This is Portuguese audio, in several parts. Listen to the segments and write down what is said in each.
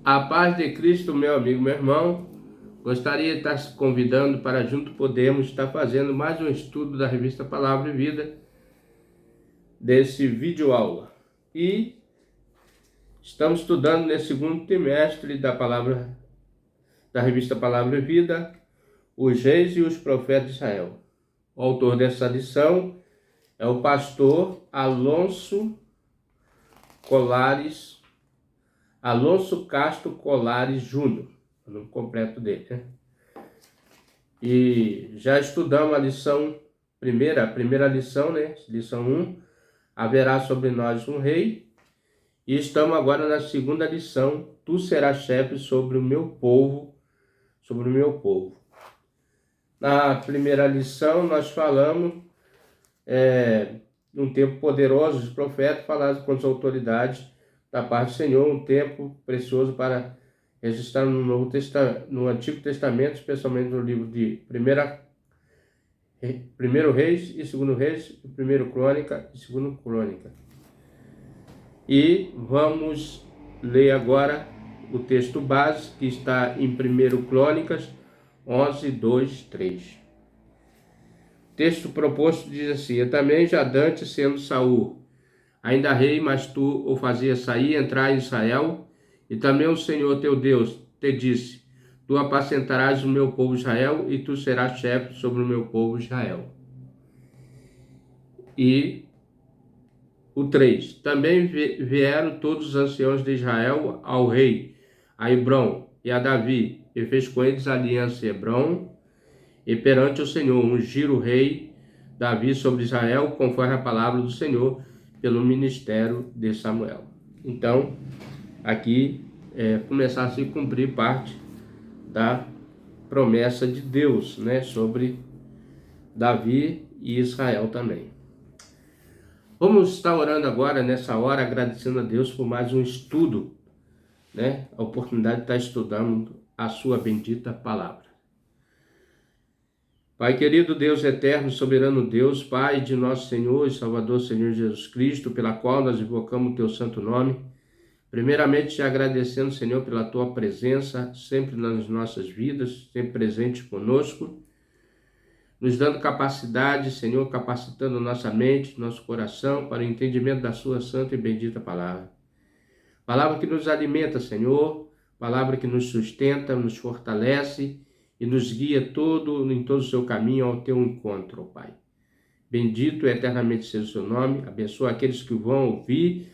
A paz de Cristo, meu amigo, meu irmão, gostaria de estar se convidando para junto podermos estar fazendo mais um estudo da revista Palavra e Vida, desse vídeo aula. E estamos estudando nesse segundo trimestre da revista Palavra e Vida, os reis e os profetas de Israel. O autor dessa lição é o pastor Alonso Castro Colares Júnior, o nome completo dele, né? E já estudamos a primeira lição, né? Lição 1, haverá sobre nós um rei. E estamos agora na segunda lição, tu serás chefe sobre o meu povo, Na primeira lição nós falamos um tempo poderoso, os profetas falaram com as autoridades da parte do Senhor, um tempo precioso para registrar no Antigo Testamento, especialmente no livro de Primeiro Reis e Segundo Reis, Primeiro Crônica e Segundo Crônica. E vamos ler agora o texto base que está em Primeiro Crônicas 11, 2, 3. O texto proposto diz assim: eu também já dantes sendo Saul, ainda rei, mas tu o fazias sair e entrar em Israel, e também o Senhor teu Deus te disse: tu apacentarás o meu povo Israel, e tu serás chefe sobre o meu povo Israel. E o 3. Também vieram todos os anciãos de Israel ao rei, a Hebrom e a Davi, e fez com eles aliança em Hebrom, e perante o Senhor ungiram o rei Davi sobre Israel, conforme a palavra do Senhor, pelo ministério de Samuel. Então, aqui começar a se cumprir parte da promessa de Deus, né, sobre Davi e Israel também. Vamos estar orando agora, nessa hora, agradecendo a Deus por mais um estudo, né? A oportunidade de estar estudando a sua bendita palavra. Pai querido, Deus eterno, soberano Deus, Pai de nosso Senhor e Salvador, Senhor Jesus Cristo, pela qual nós invocamos o teu santo nome. Primeiramente, te agradecendo, Senhor, pela tua presença sempre nas nossas vidas, sempre presente conosco, nos dando capacidade, Senhor, capacitando nossa mente, nosso coração para o entendimento da sua santa e bendita palavra. Palavra que nos alimenta, Senhor, palavra que nos sustenta, nos fortalece e nos guia em todo o seu caminho ao teu encontro, ó Pai. Bendito e eternamente seja o seu nome, abençoa aqueles que vão ouvir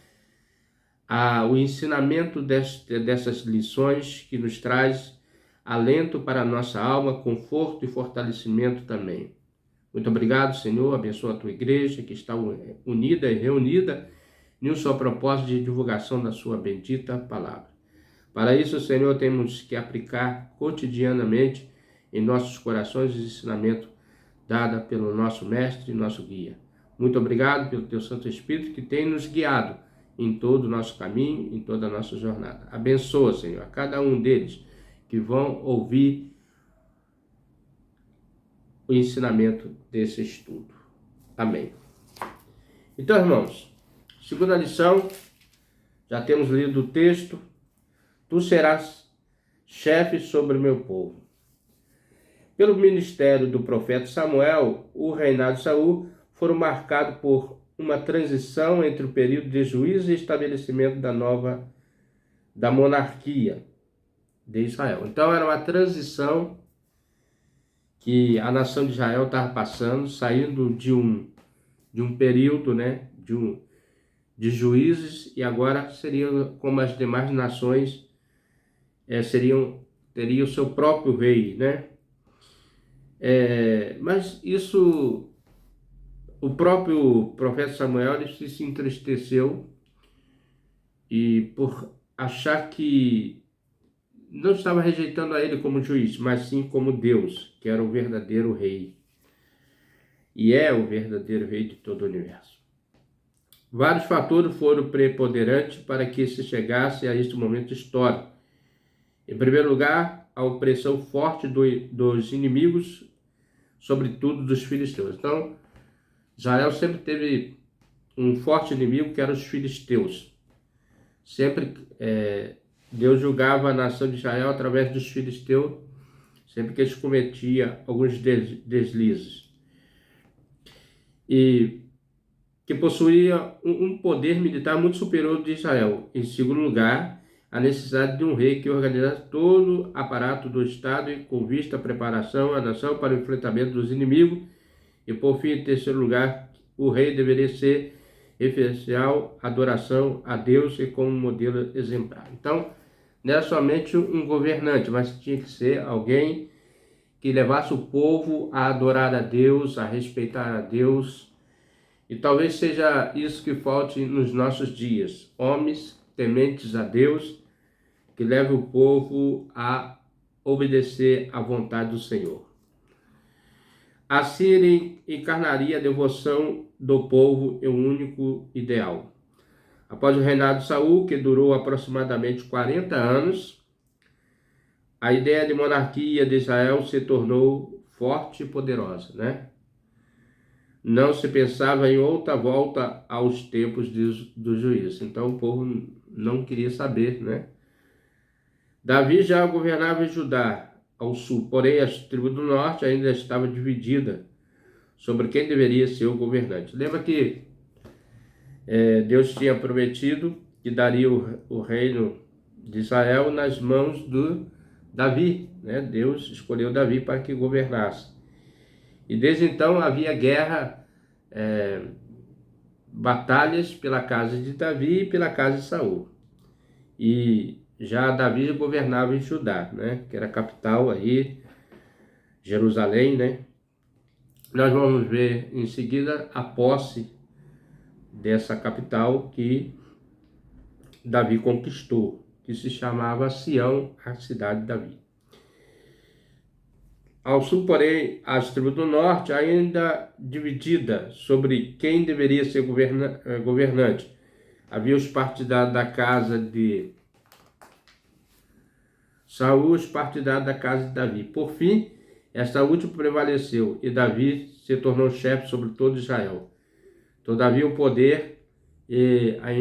o ensinamento dessas lições que nos traz alento para a nossa alma, conforto e fortalecimento também. Muito obrigado, Senhor, abençoa a tua igreja que está unida e reunida em um só propósito de divulgação da sua bendita palavra. Para isso, Senhor, temos que aplicar cotidianamente em nossos corações os ensinamentos dados pelo nosso mestre e nosso guia. Muito obrigado pelo teu Santo Espírito que tem nos guiado em todo o nosso caminho, em toda a nossa jornada. Abençoa, Senhor, a cada um deles que vão ouvir o ensinamento desse estudo. Amém. Então, irmãos, segunda lição, já temos lido o texto. Tu serás chefe sobre o meu povo. Pelo ministério do profeta Samuel, o reinado de Saul foram marcados por uma transição entre o período de juízo e estabelecimento da monarquia de Israel. Então era uma transição que a nação de Israel estava passando, saindo de um período, né, de juízes, e agora seriam como as demais nações, teriam o seu próprio rei, né? Mas isso, o próprio profeta Samuel, ele se entristeceu e por achar que não estava rejeitando a ele como juiz, mas sim como Deus, que era o verdadeiro rei. E é o verdadeiro rei de todo o universo. Vários fatores foram preponderantes para que se chegasse a este momento histórico. Em primeiro lugar, a opressão forte dos inimigos, sobretudo dos filisteus. Então, Israel sempre teve um forte inimigo que era os filisteus. Sempre Deus julgava a nação de Israel através dos filisteus, sempre que eles cometiam alguns deslizes. E que possuía um poder militar muito superior ao de Israel. Em segundo lugar, a necessidade de um rei que organizasse todo o aparato do Estado e com vista à preparação da nação para o enfrentamento dos inimigos. E por fim, em terceiro lugar, o rei deveria ser referencial, adoração a Deus e como modelo exemplar. Então, não era somente um governante, mas tinha que ser alguém que levasse o povo a adorar a Deus, a respeitar a Deus. E talvez seja isso que falte nos nossos dias. Homens tementes a Deus, que levem o povo a obedecer à vontade do Senhor. Assim ele encarnaria a devoção do povo em um único ideal. Após o reinado de Saul, que durou aproximadamente 40 anos, a ideia de monarquia de Israel se tornou forte e poderosa, né? Não se pensava em outra volta aos tempos do juízo. Então o povo não queria saber, né? Davi já governava em Judá, ao sul, porém a tribo do norte ainda estava dividida sobre quem deveria ser o governante. Lembra que Deus tinha prometido que daria o reino de Israel nas mãos do Davi, né? Deus escolheu Davi para que governasse. E desde então havia guerra, batalhas pela casa de Davi e pela casa de Saul. E já Davi governava em Judá, né? Que era a capital aí, Jerusalém, né? Nós vamos ver em seguida a posse dessa capital que Davi conquistou, que se chamava Sião, a cidade de Davi. Ao sul, porém, as tribos do norte ainda dividida sobre quem deveria ser governante. Havia os partidários da casa de Saul, os partidários da casa de Davi. Por fim, esta última prevaleceu e Davi se tornou chefe sobre todo Israel. Todavia, o poder e a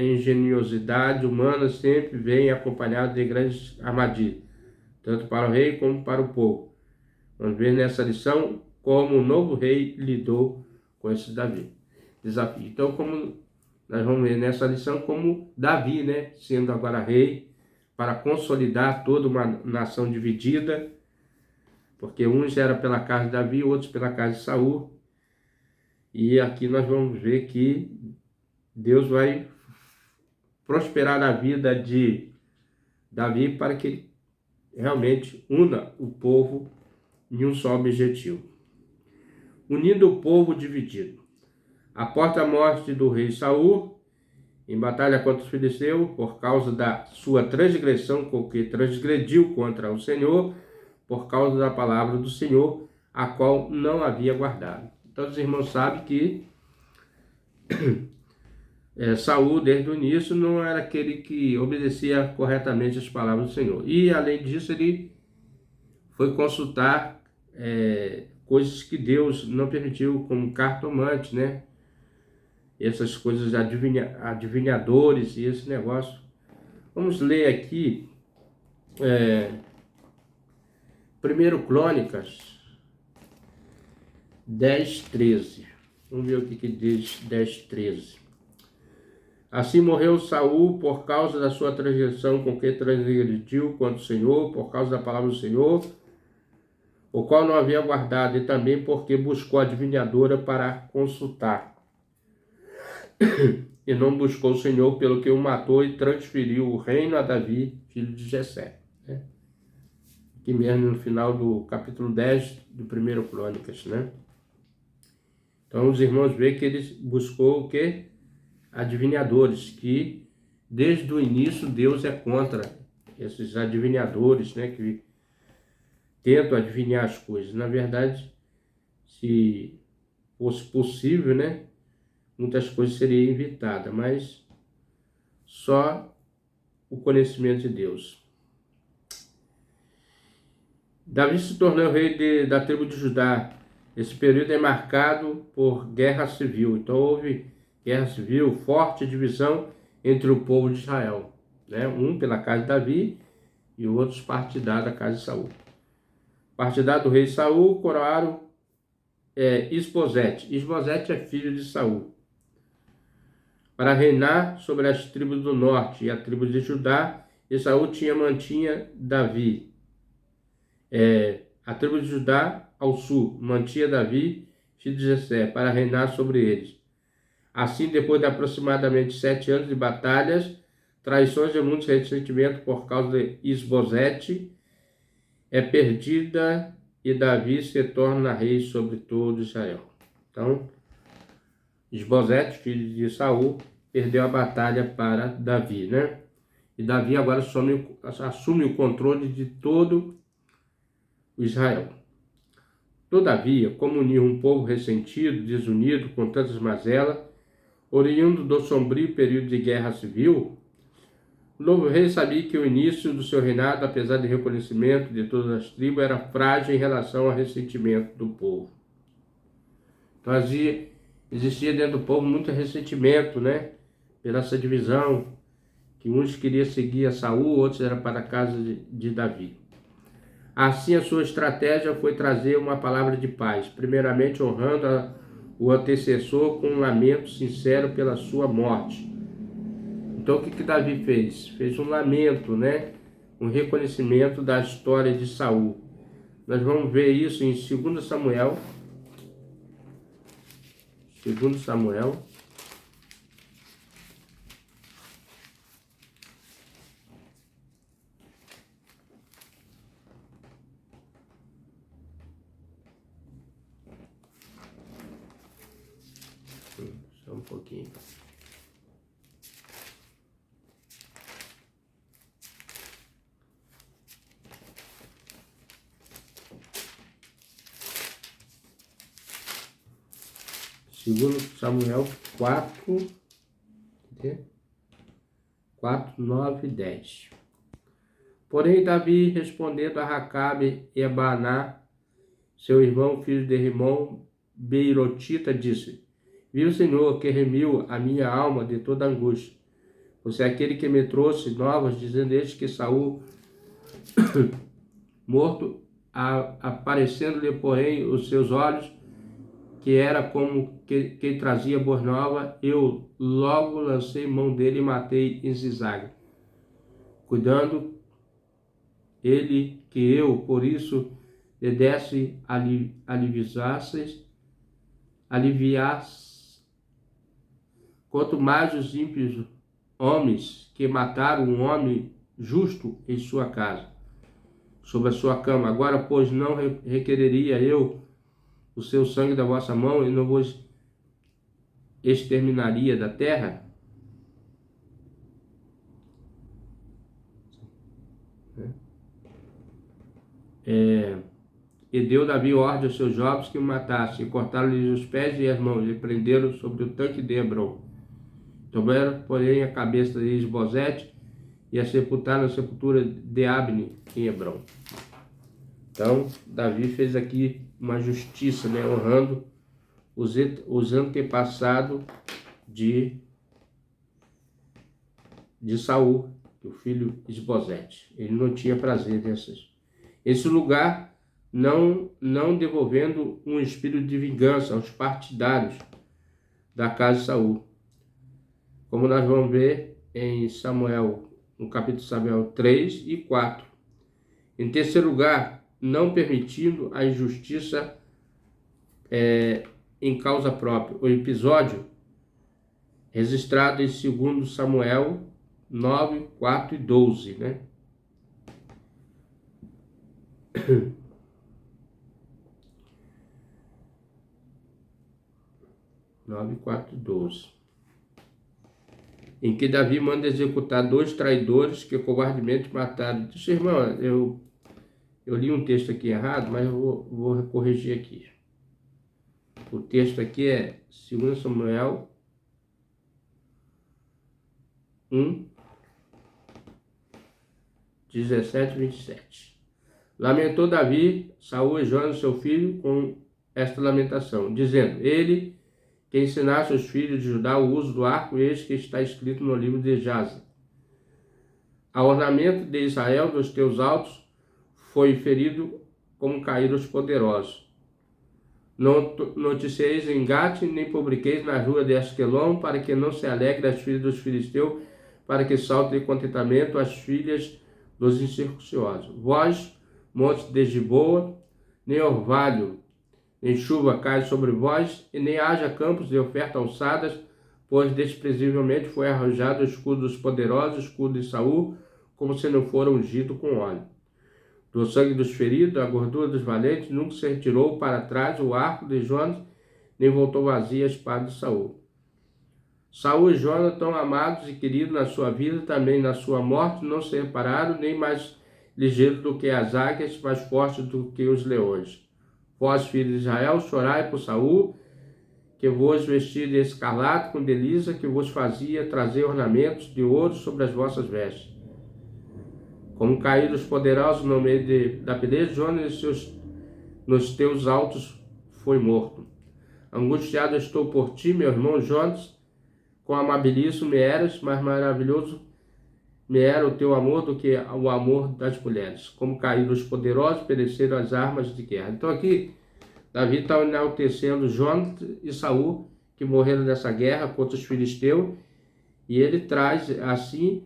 engenhosidade humana sempre vem acompanhado de grandes armadilhas, tanto para o rei como para o povo. Vamos ver nessa lição como o novo rei lidou com esse desafio. Então, como nós vamos ver nessa lição como Davi, né, sendo agora rei, para consolidar toda uma nação dividida, porque uns eram pela casa de Davi, outros pela casa de Saul. E aqui nós vamos ver que Deus vai prosperar na vida de Davi para que ele realmente una o povo em um só objetivo. Unindo o povo dividido. Após a morte do rei Saul, em batalha contra os filisteus, por causa da sua transgressão com que transgrediu contra o Senhor, por causa da palavra do Senhor, a qual não havia guardado. Então os irmãos sabem que Saul, desde o início, não era aquele que obedecia corretamente as palavras do Senhor. E, além disso, ele foi consultar coisas que Deus não permitiu, como cartomante, né? Essas coisas adivinhadores e esse negócio. Vamos ler aqui 1 Crônicas 10:13. Vamos ver o que diz 10:13. Assim morreu Saul por causa da sua transgressão com que transgrediu contra o Senhor, por causa da palavra do Senhor, o qual não havia guardado, e também porque buscou a adivinhadora para consultar. E não buscou o Senhor, pelo que o matou e transferiu o reino a Davi, filho de Jessé. Aqui mesmo no final do capítulo 10 do 1 Crônicas, né? Então os irmãos veem que ele buscou o quê? Adivinhadores, que desde o início Deus é contra esses adivinhadores, né? Que tentam adivinhar as coisas. Na verdade, se fosse possível, né? Muitas coisas seriam evitadas, mas só o conhecimento de Deus. Davi se tornou rei da tribo de Judá. Esse período é marcado por guerra civil. Então houve guerra civil, forte divisão entre o povo de Israel. né? Um pela casa de Davi e outros partidários da casa de Saul. Partidário do rei Saul, coroaram Isbosete. Isbosete é filho de Saul, para reinar sobre as tribos do norte e a tribo de Judá, e Saul mantinha Davi. A tribo de Judá ao sul mantinha Davi, filho de Jessé, para reinar sobre eles. Assim, depois de aproximadamente 7 anos de batalhas, traições e muitos ressentimentos por causa de Isbosete, é perdida e Davi se torna rei sobre todo Israel. Então, Isbosete, filho de Saul, perdeu a batalha para Davi, né? E Davi agora assume o controle de todo o Israel. Todavia, como unir um povo ressentido, desunido, com tantas mazelas, oriundo do sombrio período de guerra civil, o novo rei sabia que o início do seu reinado, apesar do reconhecimento de todas as tribos, era frágil em relação ao ressentimento do povo. Então, existia dentro do povo muito ressentimento, né? Pela essa divisão, que uns queriam seguir a Saul, outros eram para a casa de Davi. Assim, a sua estratégia foi trazer uma palavra de paz, primeiramente honrando o antecessor com um lamento sincero pela sua morte. Então, o que Davi fez? Fez um lamento, né? Um reconhecimento da história de Saul. Nós vamos ver isso em 2 Samuel. 2 Samuel. Só um pouquinho. Segundo Samuel 4, 9 e 10. Porém, Davi, respondendo a Racabe e a Baaná, seu irmão, filho de Rimon, Beirotita, disse: Viu, Senhor, que remiu a minha alma de toda angústia. Você é aquele que me trouxe novas, dizendo eles que Saul morto, aparecendo-lhe, porém, os seus olhos, que era como quem trazia boa nova, eu logo lancei mão dele e matei em zizaga. Cuidando ele que eu, por isso, lhe desse aliviasse, quanto mais os ímpios homens que mataram um homem justo em sua casa, sobre a sua cama. Agora, pois, não requereria eu o seu sangue da vossa mão e não vos exterminaria da terra? E deu Davi ordem aos seus jovens que o matassem, e cortaram-lhes os pés e as mãos, e prenderam sobre o tanque de Hebron. Tomaram, porém, a cabeça de Isbosete e a sepultaram na sepultura de Abne em Hebron. Então, Davi fez aqui uma justiça, né, honrando os antepassados de Saul, o filho Isbosete. Ele não tinha prazer nessas. Esse lugar não devolvendo um espírito de vingança aos partidários da casa de Saul. Como nós vamos ver em Samuel, no capítulo de Samuel 3 e 4. Em terceiro lugar, não permitindo a injustiça em causa própria. O episódio registrado em 2 Samuel 9, 4 e 12, né? 9, 4 e 12. Em que Davi manda executar 2 traidores que covardemente mataram. Disse, irmão, eu li um texto aqui errado, mas eu vou corrigir aqui. O texto aqui é 2 Samuel 1, 17 e 27. Lamentou Davi, Saul e Jonas, seu filho, com esta lamentação, dizendo, ele que ensinasse aos filhos de Judá o uso do arco, eis que está escrito no livro de Jaz. A ornamento de Israel dos teus altos foi ferido como caíram os poderosos. Não noticieis em Gate, nem publiqueis na rua de Asquelon, para que não se alegre as filhas dos filisteus, para que salte de contentamento as filhas dos incircuncisos. Vós, montes de Giboa, nem orvalho, nem chuva cai sobre vós, e nem haja campos de oferta alçadas, pois desprezivelmente foi arranjado o escudo dos poderosos, o escudo de Saul, como se não fora ungido com óleo. Do sangue dos feridos, a gordura dos valentes, nunca se retirou para trás o arco de Jonas, nem voltou vazia a espada de Saul. Saul e Jonas, tão amados e queridos na sua vida, também na sua morte, não se repararam, nem mais ligeiros do que as águias, mais fortes do que os leões. Vós, filhos de Israel, chorai por Saul, que vos vestia de escarlate com delícia, que vos fazia trazer ornamentos de ouro sobre as vossas vestes. Como caíram os poderosos no meio da peleja, Jonas nos teus altos foi morto. Angustiado estou por ti, meu irmão Jonas, com amabilício me eras, mais maravilhoso me era o teu amor do que o amor das mulheres. Como caíram os poderosos, pereceram as armas de guerra. Então aqui, Davi está enaltecendo Jonas e Saul, que morreram nessa guerra contra os filisteus, e ele traz, assim,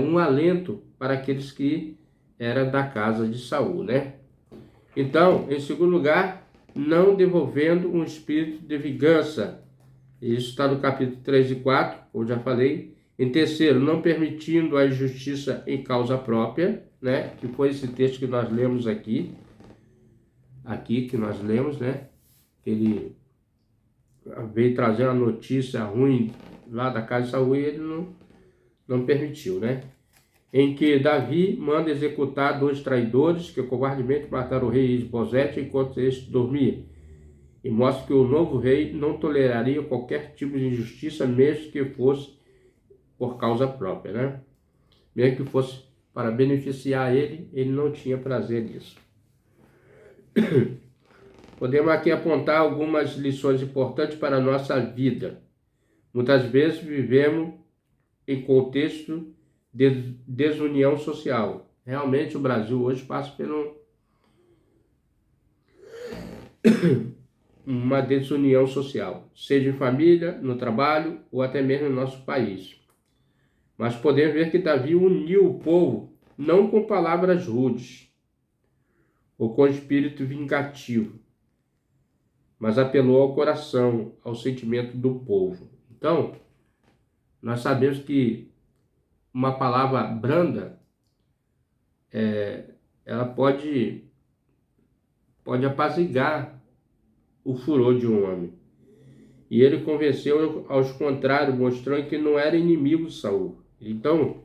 um alento para aqueles que eram da casa de Saul, né? Então, em segundo lugar, não devolvendo um espírito de vingança. Isso está no capítulo 3 e 4, como já falei. Em terceiro, não permitindo a injustiça em causa própria, né? Que foi esse texto que nós lemos aqui que nós lemos, né? Que ele veio trazer uma notícia ruim lá da casa de Saul e ele não permitiu, né? Em que Davi manda executar 2 traidores que covardemente mataram o rei Isbosete enquanto este dormia, e mostra que o novo rei não toleraria qualquer tipo de injustiça, mesmo que fosse por causa própria, né? Mesmo que fosse para beneficiar ele não tinha prazer nisso. Podemos aqui apontar algumas lições importantes para a nossa vida. Muitas vezes vivemos em contexto de desunião social. Realmente o Brasil hoje passa por uma desunião social, seja em família, no trabalho ou até mesmo no nosso país. Mas podemos ver que Davi uniu o povo não com palavras rudes ou com espírito vingativo, mas apelou ao coração, ao sentimento do povo. Então, nós sabemos que uma palavra branda, ela pode apaziguar o furor de um homem. E ele convenceu aos contrários, mostrando que não era inimigo de Saul. Então,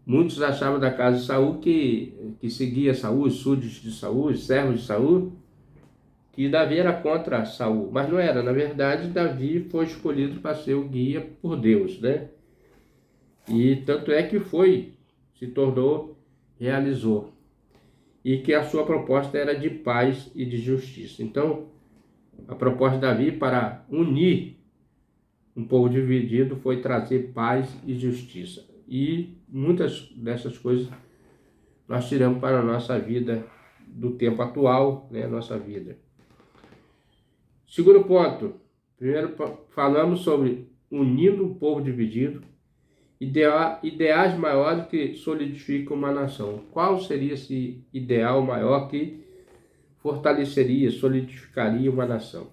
muitos achavam da casa de Saul que seguia Saul, os súditos de Saul, os servos de Saul, que Davi era contra Saul, mas não era. Na verdade, Davi foi escolhido para ser o guia por Deus, né? E tanto é que se tornou, realizou. E que a sua proposta era de paz e de justiça. Então, a proposta de Davi para unir um povo dividido foi trazer paz e justiça. E muitas dessas coisas nós tiramos para a nossa vida do tempo atual, né? Nossa vida. Segundo ponto, primeiro falamos sobre unindo o povo dividido, ideais maiores que solidificam uma nação. Qual seria esse ideal maior que fortaleceria, solidificaria uma nação?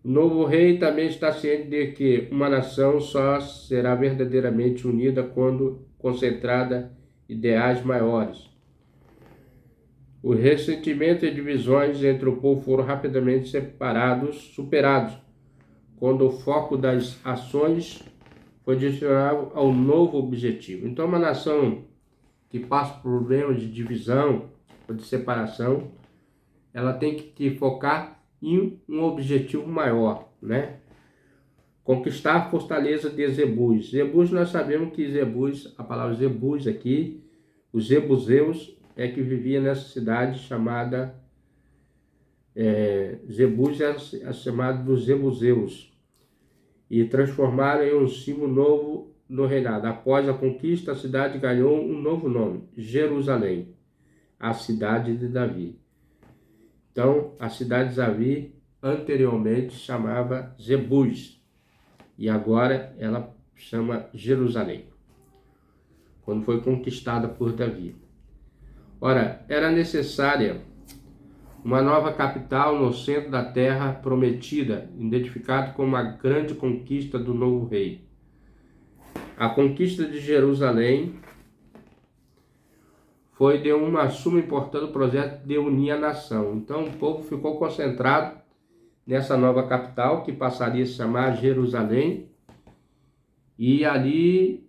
O novo rei também está ciente de que uma nação só será verdadeiramente unida quando concentrada em ideais maiores. O ressentimento e divisões entre o povo foram rapidamente superados, quando o foco das ações foi direcionado ao novo objetivo. Então, uma nação que passa por problemas de divisão ou de separação, ela tem que focar em um objetivo maior, né? Conquistar a fortaleza de Zebus. Zebus, nós sabemos que Zebus, a palavra Zebus aqui, os Jebuseus, que vivia nessa cidade chamada Zebus, é chamado dos Jebuseus, e transformaram em um símbolo novo no reinado. Após a conquista, a cidade ganhou um novo nome, Jerusalém, a cidade de Davi. Então, a cidade de Davi anteriormente chamava Jebus, e agora ela chama Jerusalém, quando foi conquistada por Davi. Ora, era necessária uma nova capital no centro da terra prometida, identificado como a grande conquista do novo rei. A conquista de Jerusalém foi de uma suma importância do projeto de unir a nação. Então o povo ficou concentrado nessa nova capital, que passaria a se chamar Jerusalém, e ali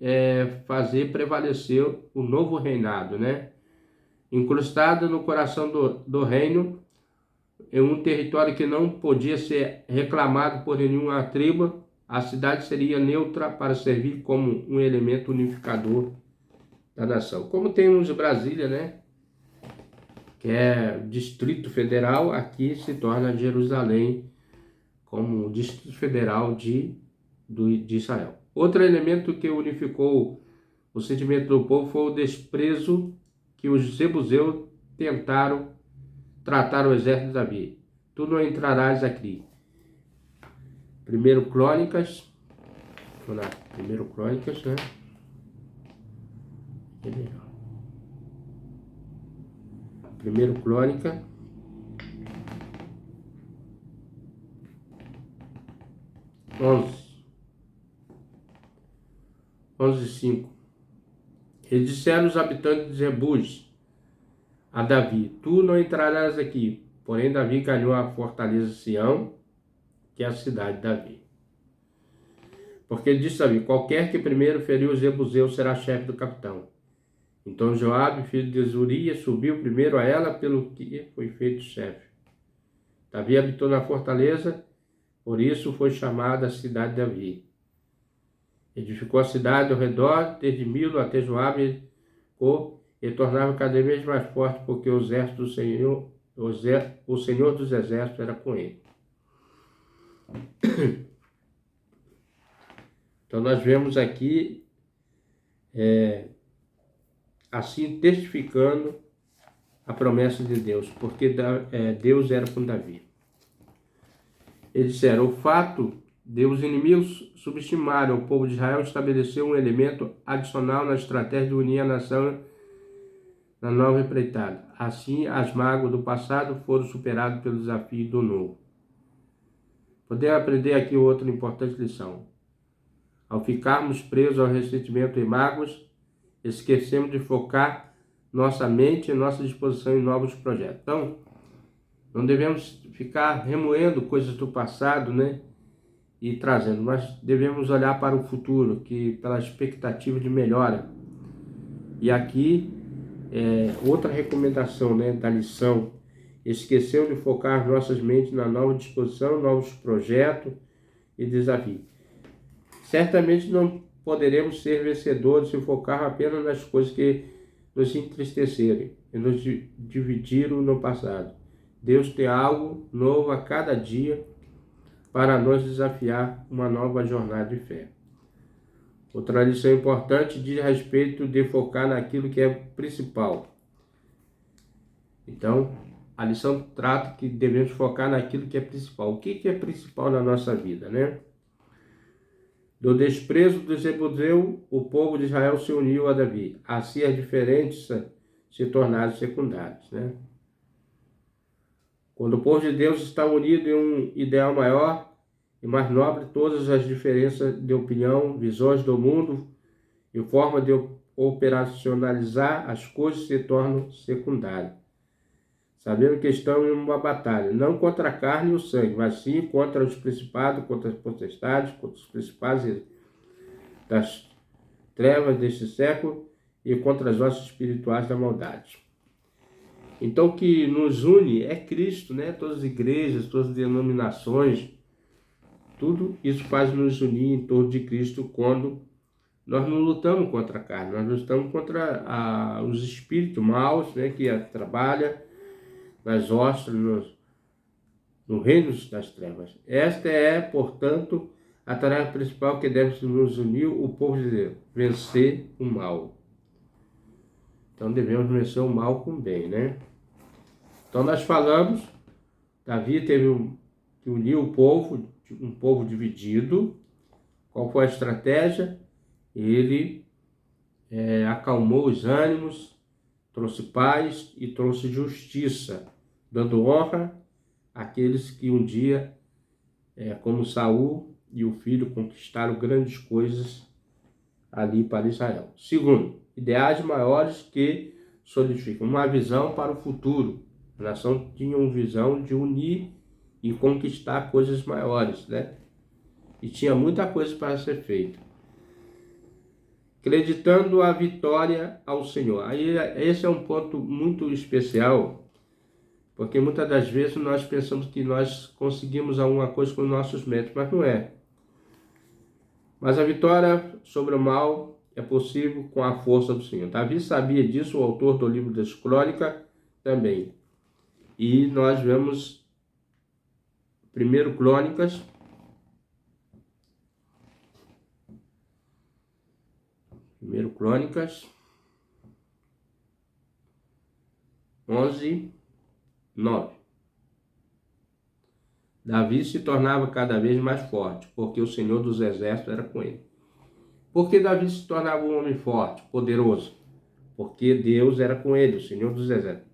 fazer prevalecer o novo reinado, né? Incrustado no coração do reino, em um território que não podia ser reclamado por nenhuma tribo, a cidade seria neutra para servir como um elemento unificador da nação. Como temos Brasília, né? Que é Distrito Federal, aqui se torna Jerusalém como Distrito Federal de Israel. Outro elemento que unificou o sentimento do povo foi o desprezo que os jebuseus tentaram tratar o exército de Davi. Tu não entrarás aqui. Primeiro Crônicas, vamos lá, Primeiro Crônicas, né? Primeiro Crônica, 11:5. E disseram os habitantes de Jebus a Davi: tu não entrarás aqui. Porém, Davi ganhou a fortaleza Sião, que é a cidade de Davi. Porque disse Davi: qualquer que primeiro feriu os jebuseus será chefe do capitão. Então Joabe, filho de Zurias, subiu primeiro a ela, pelo que foi feito chefe. Davi habitou na fortaleza, por isso foi chamada a cidade de Davi. Edificou a cidade ao redor, desde Milo até Joabe, e tornava cada vez mais forte, porque o exército do Senhor, o Senhor dos exércitos era com ele. Então nós vemos aqui assim testificando a promessa de Deus, porque Deus era com Davi. Eles disseram: o fato de os inimigos subestimarem o povo de Israel estabeleceu um elemento adicional na estratégia de unir a nação na nova empreitada. Assim, as mágoas do passado foram superadas pelo desafio do novo. Podemos aprender aqui outra importante lição. Ao ficarmos presos ao ressentimento e mágoas, esquecemos de focar nossa mente e nossa disposição em novos projetos. Então, não devemos ficar remoendo coisas do passado, né? E trazendo, mas devemos olhar para o futuro, que pela expectativa de melhora. E aqui, outra recomendação, né, da lição: esqueceu de focar nossas mentes na nova disposição, novos projetos e desafios. Certamente não poderemos ser vencedores se focar apenas nas coisas que nos entristeceram e nos dividiram no passado. Deus tem algo novo a cada dia para nos desafiar uma nova jornada de fé. Outra lição importante diz a respeito de focar naquilo que é principal. Então, a lição trata que devemos focar naquilo que é principal. O que é principal na nossa vida, né? Do desprezo dos jebuseus, o povo de Israel se uniu a Davi. Assim as diferenças se tornaram secundárias, né? Quando o povo de Deus está unido em um ideal maior e mais nobre, todas as diferenças de opinião, visões do mundo e forma de operacionalizar as coisas se tornam secundárias. Sabendo que estão em uma batalha, não contra a carne e o sangue, mas sim contra os principados, contra as potestades, contra os principados das trevas deste século e contra as hostes espirituais da maldade. Então, o que nos une é Cristo, né? Todas as igrejas, todas as denominações, tudo isso faz nos unir em torno de Cristo quando nós não lutamos contra a carne, nós lutamos contra os espíritos maus, né? Que trabalham nas hostes, no reino das trevas. Esta é, portanto, a tarefa principal que deve nos unir o povo de Deus, vencer o mal. Então devemos vencer o mal com o bem, né? Então nós falamos, Davi teve que unir o povo, um povo dividido. Qual foi a estratégia? Ele acalmou os ânimos, trouxe paz e trouxe justiça, dando honra àqueles que um dia, como Saul e o filho, conquistaram grandes coisas ali para Israel. Segundo, ideais maiores que solidificam uma visão para o futuro. A nação tinha uma visão de unir e conquistar coisas maiores, né? E tinha muita coisa para ser feita. Acreditando a vitória ao Senhor. Aí esse é um ponto muito especial, porque muitas das vezes nós pensamos que nós conseguimos alguma coisa com nossos méritos, mas não é. Mas a vitória sobre o mal é possível com a força do Senhor. Davi sabia disso, o autor do livro das Crônicas também. E nós vemos 1 Crônicas, Primeiro Crônicas 11, 9. Davi se tornava cada vez mais forte, porque o Senhor dos Exércitos era com ele. Por que Davi se tornava um homem forte, poderoso? Porque Deus era com ele, o Senhor dos Exércitos.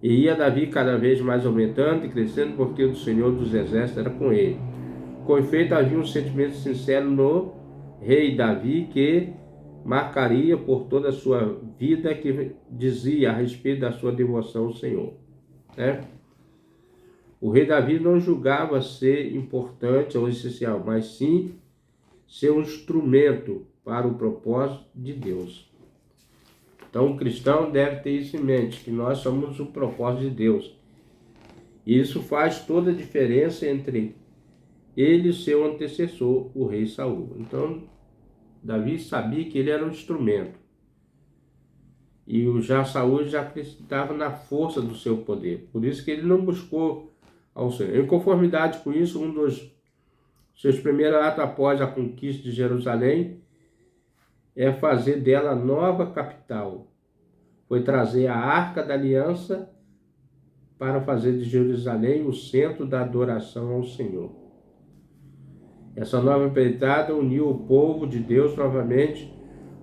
E ia Davi cada vez mais aumentando e crescendo, porque o Senhor dos Exércitos era com ele. Com efeito, havia um sentimento sincero no rei Davi que marcaria por toda a sua vida, que dizia a respeito da sua devoção ao Senhor, né? O rei Davi não julgava ser importante ou essencial, mas sim ser um instrumento para o propósito de Deus. Então o cristão deve ter isso em mente, que nós somos o propósito de Deus. E isso faz toda a diferença entre ele e seu antecessor, o rei Saul. Então Davi sabia que ele era um instrumento. E já Saul já acreditava na força do seu poder. Por isso que ele não buscou ao Senhor. Em conformidade com isso, um dos seus primeiros atos após a conquista de Jerusalém é fazer dela nova capital. Foi trazer a Arca da Aliança para fazer de Jerusalém o centro da adoração ao Senhor. Essa nova empreitada uniu o povo de Deus novamente,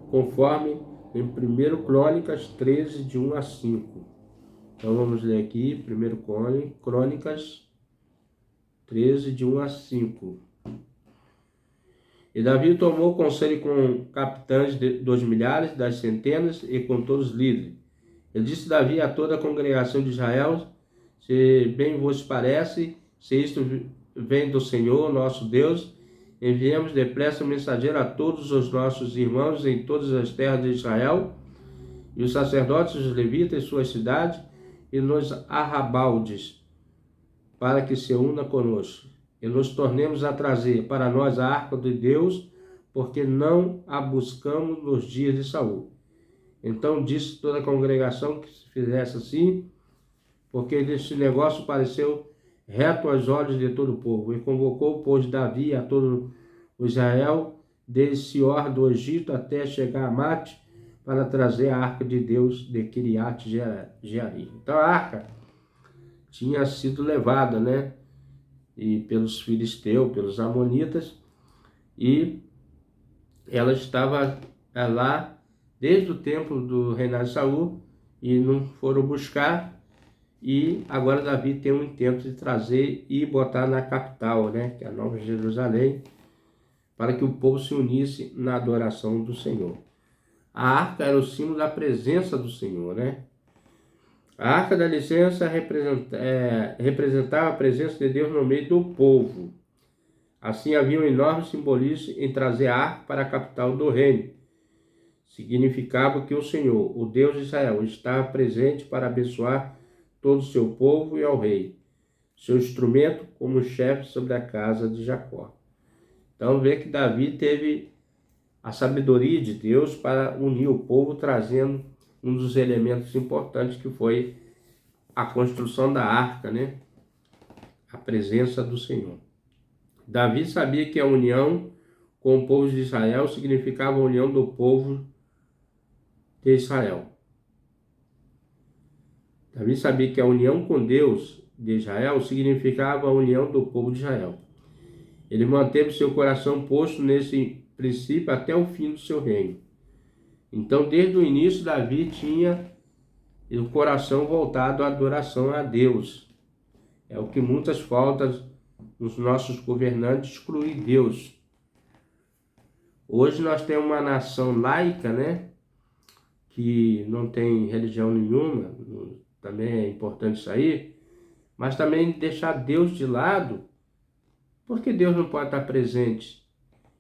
conforme em 1 Crônicas 13, de 1 a 5. Então vamos ler aqui, 1 Crônicas 13, de 1 a 5. E Davi tomou conselho com capitães dos milhares, das centenas e com todos os líderes. Ele disse Davi a toda a congregação de Israel: se bem vos parece, se isto vem do Senhor, nosso Deus, enviemos depressa um mensageiro a todos os nossos irmãos em todas as terras de Israel, e os sacerdotes, os levitas em suas cidades, e nos arrabaldes, para que se una conosco, e nos tornemos a trazer para nós a arca de Deus, porque não a buscamos nos dias de Saul. Então disse toda a congregação que se fizesse assim, porque este negócio pareceu reto aos olhos de todo o povo, e convocou, pois, Davi a todo o Israel, desde Sior do Egito até chegar a Mate, para trazer a arca de Deus de Kiriat Jearim. Então a arca tinha sido levada, né, e pelos filisteus, pelos amonitas, e ela estava lá desde o tempo do reinado de Saul, e não foram buscar, e agora Davi tem um intento de trazer e botar na capital, né, que é a Nova Jerusalém, para que o povo se unisse na adoração do Senhor. A arca era o símbolo da presença do Senhor, né? A arca da aliança representava a presença de Deus no meio do povo. Assim havia um enorme simbolismo em trazer a arca para a capital do reino. Significava que o Senhor, o Deus de Israel, estava presente para abençoar todo o seu povo e ao rei, seu instrumento como chefe sobre a casa de Jacó. Então vê que Davi teve a sabedoria de Deus para unir o povo, trazendo um dos elementos importantes que foi a construção da arca, né? A presença do Senhor. Davi sabia que a união com o povo de Israel significava a união do povo de Israel. Davi sabia que a união com Deus de Israel significava a união do povo de Israel. Ele manteve seu coração posto nesse princípio até o fim do seu reino. Então, desde o início, Davi tinha o coração voltado à adoração a Deus. É o que muitas faltas nos nossos governantes exclui Deus. Hoje nós temos uma nação laica, né? Que não tem religião nenhuma, também é importante isso aí, mas também deixar Deus de lado, porque Deus não pode estar presente.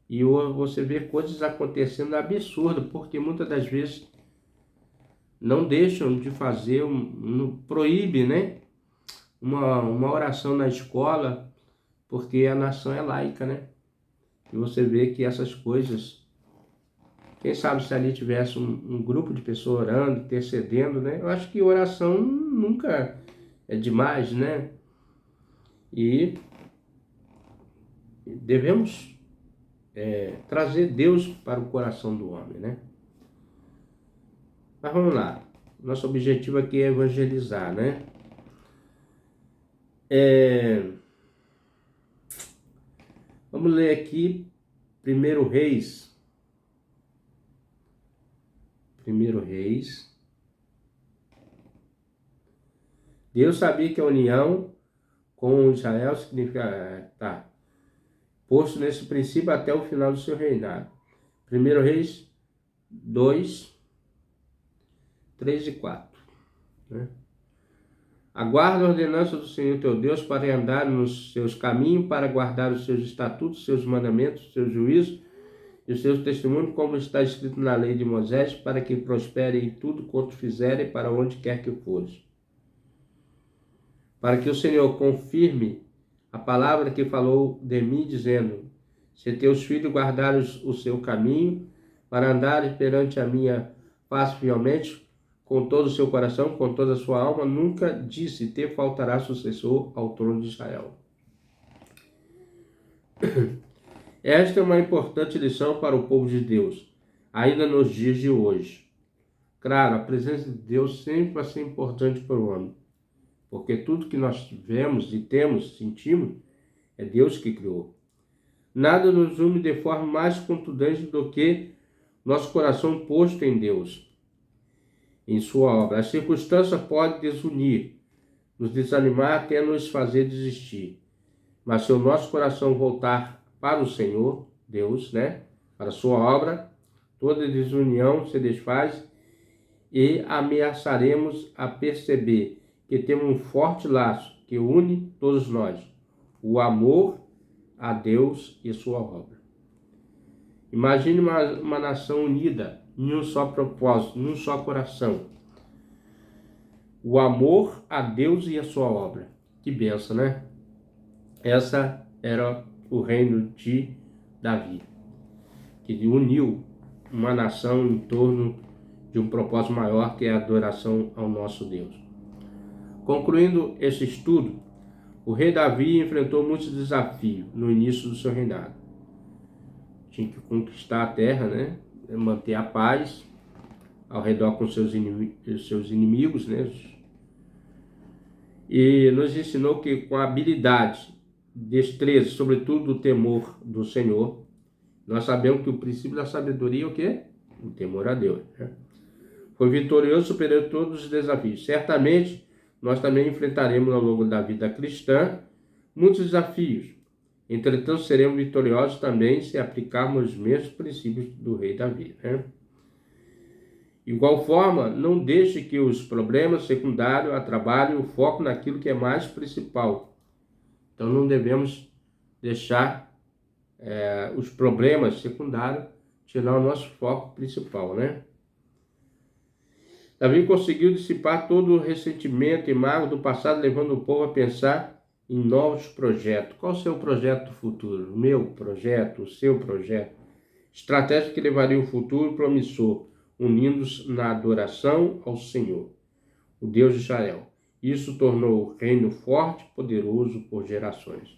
E hoje você vê coisas acontecendo absurdas, porque muitas das vezes não deixam de fazer, proíbe, né? Uma oração na escola, porque a nação é laica, né? E você vê que essas coisas, quem sabe se ali tivesse um grupo de pessoas orando, intercedendo, né? Eu acho que oração nunca é demais, né? E devemos trazer Deus para o coração do homem, né? Mas vamos lá. Nosso objetivo aqui é evangelizar, né? Vamos ler aqui 1 Reis. 1 Reis. Deus sabia que a união com Israel significa... posto nesse princípio até o final do seu reinado. 1 Reis 2, 3 e 4. Né? Aguarda a ordenança do Senhor teu Deus para andar nos seus caminhos, para guardar os seus estatutos, seus mandamentos, seus juízos e os seus testemunhos, como está escrito na lei de Moisés, para que prospere em tudo quanto fizerem, para onde quer que fores. Para que o Senhor confirme a palavra que falou de mim, dizendo: se teus filhos guardarem o seu caminho, para andarem perante a minha face fielmente, com todo o seu coração, com toda a sua alma, nunca disse: te faltará sucessor ao trono de Israel. Esta é uma importante lição para o povo de Deus, ainda nos dias de hoje. Claro, a presença de Deus sempre vai ser importante para o homem, porque tudo que nós vemos e temos, sentimos, é Deus que criou. Nada nos une de forma mais contundente do que nosso coração posto em Deus, em sua obra. A circunstância pode desunir, nos desanimar até nos fazer desistir. Mas se o nosso coração voltar para o Senhor, Deus, né, para a sua obra, toda desunião se desfaz e ameaçaremos a perceber que temos um forte laço que une todos nós, o amor a Deus e sua obra. Imagine uma nação unida em um só propósito, em um só coração. O amor a Deus e a sua obra. Que bênção, né? Essa era o reino de Davi, que uniu uma nação em torno de um propósito maior, que é a adoração ao nosso Deus. Concluindo esse estudo, o rei Davi enfrentou muitos desafios no início do seu reinado. Tinha que conquistar a terra, né? Manter a paz ao redor com seus inimigos, né? E nos ensinou que com habilidade, destreza, sobretudo o temor do Senhor, nós sabemos que o princípio da sabedoria é o quê? O temor a Deus, né? Foi vitorioso, superando todos os desafios. Certamente, nós também enfrentaremos ao longo da vida cristã muitos desafios. Entretanto, seremos vitoriosos também se aplicarmos os mesmos princípios do rei Davi, né? De igual forma, não deixe que os problemas secundários atrapalhem o foco naquilo que é mais principal. Então, não devemos deixar os problemas secundários tirar o nosso foco principal, né? Davi conseguiu dissipar todo o ressentimento e mágoa do passado, levando o povo a pensar em novos projetos. Qual o seu projeto futuro? O meu projeto, o seu projeto? Estratégia que levaria o futuro promissor, unindo-os na adoração ao Senhor, o Deus de Israel. Isso tornou o reino forte e poderoso por gerações.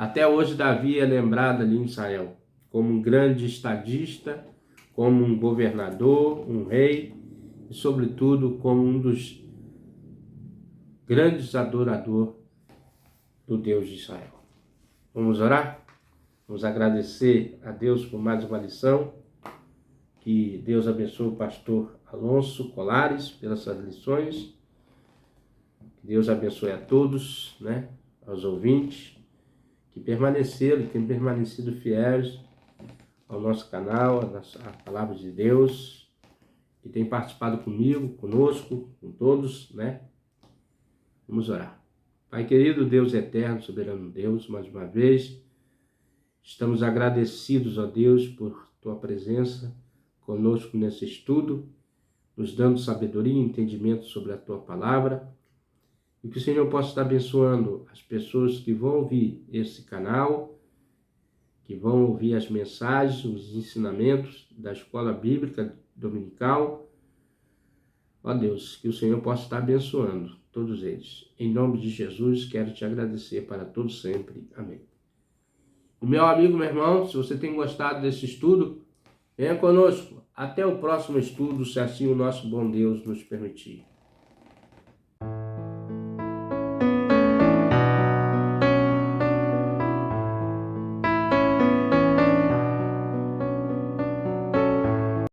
Até hoje Davi é lembrado ali em Israel como um grande estadista, como um governador, um rei e, sobretudo, como um dos grandes adoradores do Deus de Israel. Vamos orar? Vamos agradecer a Deus por mais uma lição. Que Deus abençoe o pastor Alonso Colares pelas suas lições. Que Deus abençoe a todos, aos ouvintes que permaneceram, que têm permanecido fiéis ao nosso canal, à palavra de Deus, que têm participado comigo, conosco, com todos, Vamos orar. Pai querido, Deus eterno, soberano Deus, mais uma vez, estamos agradecidos, ó Deus, por tua presença conosco nesse estudo, nos dando sabedoria e entendimento sobre a tua palavra, e que o Senhor possa estar abençoando as pessoas que vão ouvir esse canal, que vão ouvir as mensagens, os ensinamentos da Escola Bíblica Dominical. Ó Deus, que o Senhor possa estar abençoando todos eles. Em nome de Jesus, quero te agradecer para todos sempre. Amém. Meu amigo, meu irmão, se você tem gostado desse estudo, venha conosco. Até o próximo estudo, se assim o nosso bom Deus nos permitir.